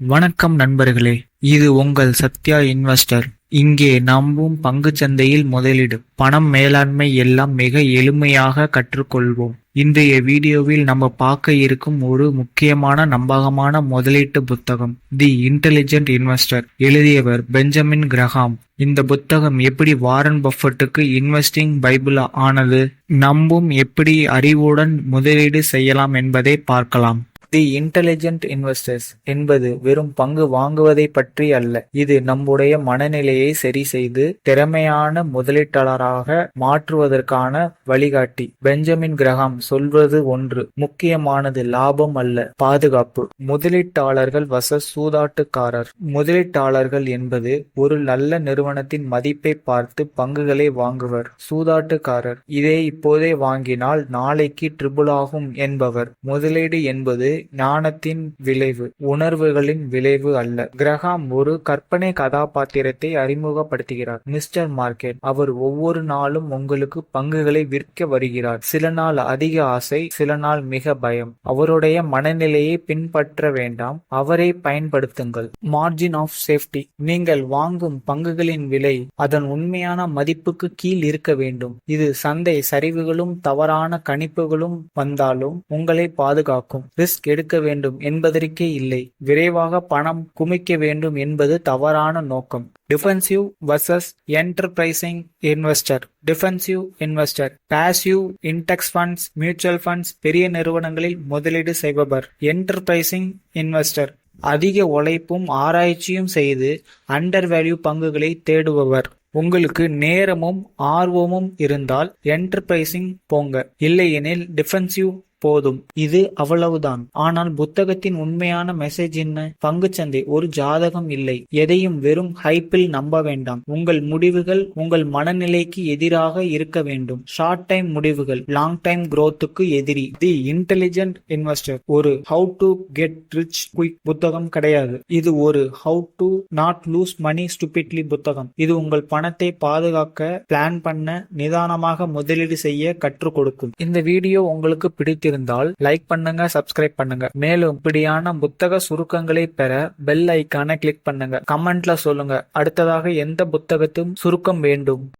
வணக்கம் நண்பர்களே, இது உங்கள் சத்யா இன்வெஸ்டர். இங்கே நம்பும் பங்குச்சந்தையில் முதலீடு, பணம் மேலாண்மை எல்லாம் மிக எளிமையாக கற்றுக்கொள்வோம். இன்றைய வீடியோவில் நம்ம பார்க்க இருக்கும் ஒரு முக்கியமான நம்பகமான முதலீட்டு புத்தகம், தி இன்டெலிஜென்ட் இன்வெஸ்டர். எழுதியவர் பெஞ்சமின் கிரஹாம். இந்த புத்தகம் எப்படி வாரன் பஃபட்டுக்கு இன்வெஸ்டிங் பைபிள் ஆனது, நம்பும் எப்படி அறிவுடன் முதலீடு செய்யலாம் என்பதை பார்க்கலாம். தி இன்டெலிஜென்ட் இன்வெஸ்டர்ஸ் என்பது வெறும் பங்கு வாங்குவதை பற்றி அல்ல. இது நம்முடைய மனநிலையை சரி செய்து திறமையான முதலீட்டாளராக மாற்றுவதற்கான வழிகாட்டி. பெஞ்சமின் கிரஹாம் சொல்வது ஒன்று முக்கியமானது, லாபம் அல்ல, பாதுகாப்பு. முதலீட்டாளர்கள் வசஸ் சூதாட்டுக்காரர். முதலீட்டாளர்கள் என்பது ஒரு நல்ல நிறுவனத்தின் மதிப்பை பார்த்து பங்குகளை வாங்குவர். சூதாட்டுக்காரர் இதை இப்போதே வாங்கினால் நாளைக்கு ட்ரிபிள் ஆகும் என்பவர். முதலீடு என்பது ஞானத்தின் விளைவு, உணர்வுகளின் விளைவு அல்ல. கிரஹாம் ஒரு கற்பனை கதாபாத்திரத்தை அறிமுகப்படுத்துகிறார், மிஸ்டர் மார்க்கெட். அவர் ஒவ்வொரு நாளும் உங்களுக்கு பங்குகளை விற்க வருகிறார். சில நாள் அதிக ஆசை, சில நாள் மிக பயம். அவருடைய மனநிலையை பின்பற்ற வேண்டாம், அவரை பயன்படுத்துங்கள். Margin of safety. நீங்கள் வாங்கும் பங்குகளின் விலை அதன் உண்மையான மதிப்புக்கு கீழ் இருக்க வேண்டும். இது சந்தை சரிவுகளும் தவறான கணிப்புகளும் வந்தாலும் உங்களை பாதுகாக்கும். ரிஸ்க் எடுக்க வேண்டும் என்பதற்கே இல்லை, விரைவாக பணம் குமிக்க வேண்டும் என்பது தவறான நோக்கம். Defensive versus enterprising investor. Defensive investor passive index funds, mutual funds, பெரிய நிறுவனங்களில் முதலீடு செய்பவர். என்டர்பிரைசிங் இன்வெஸ்டர் அதிக உழைப்பும் ஆராய்ச்சியும் செய்து அண்டர் வேல்யூ பங்குகளை தேடுபவர். உங்களுக்கு நேரமும் ஆர்வமும் இருந்தால் என்டர்பிரைசிங் போங்க, இல்லையெனில் டிஃபென்சிவ் போதும். இது அவ்வளவுதான். ஆனால் புத்தகத்தின் உண்மையான மெசேஜ் என்ன? பங்குச்சந்தை ஒரு ஜாதகம் இல்லை. எதையும் வெறும் ஹைப்பில் நம்ப வேண்டாம். உங்கள் முடிவுகள் உங்கள் மனநிலைக்கு எதிராக இருக்க வேண்டும். ஷார்ட் டைம் முடிவுகள் லாங் டைம் growthக்கு எதிரி. தி இன்டெலிஜென்ட் இன்வெஸ்டர் ஒரு how to get rich quick புத்தகம் கிடையாது. இது ஒரு how to not lose money stupidly புத்தகம். இது உங்கள் பணத்தை பாதுகாக்க, பிளான் பண்ண, நிதானமாக முதலீடு செய்ய கற்றுக் கொடுக்கும். இந்த வீடியோ உங்களுக்கு பிடித்திருந்தால் லைக் பண்ணுங்க, சப்ஸ்கிரைப் பண்ணுங்க. மேலும் இப்படியான புத்தக சுருக்கங்களை பெற பெல் ஐக்கானை கிளிக் பண்ணுங்க. கமெண்ட்ல சொல்லுங்க அடுத்ததாக எந்த புத்தகத்தும் சுருக்கம் வேண்டும்.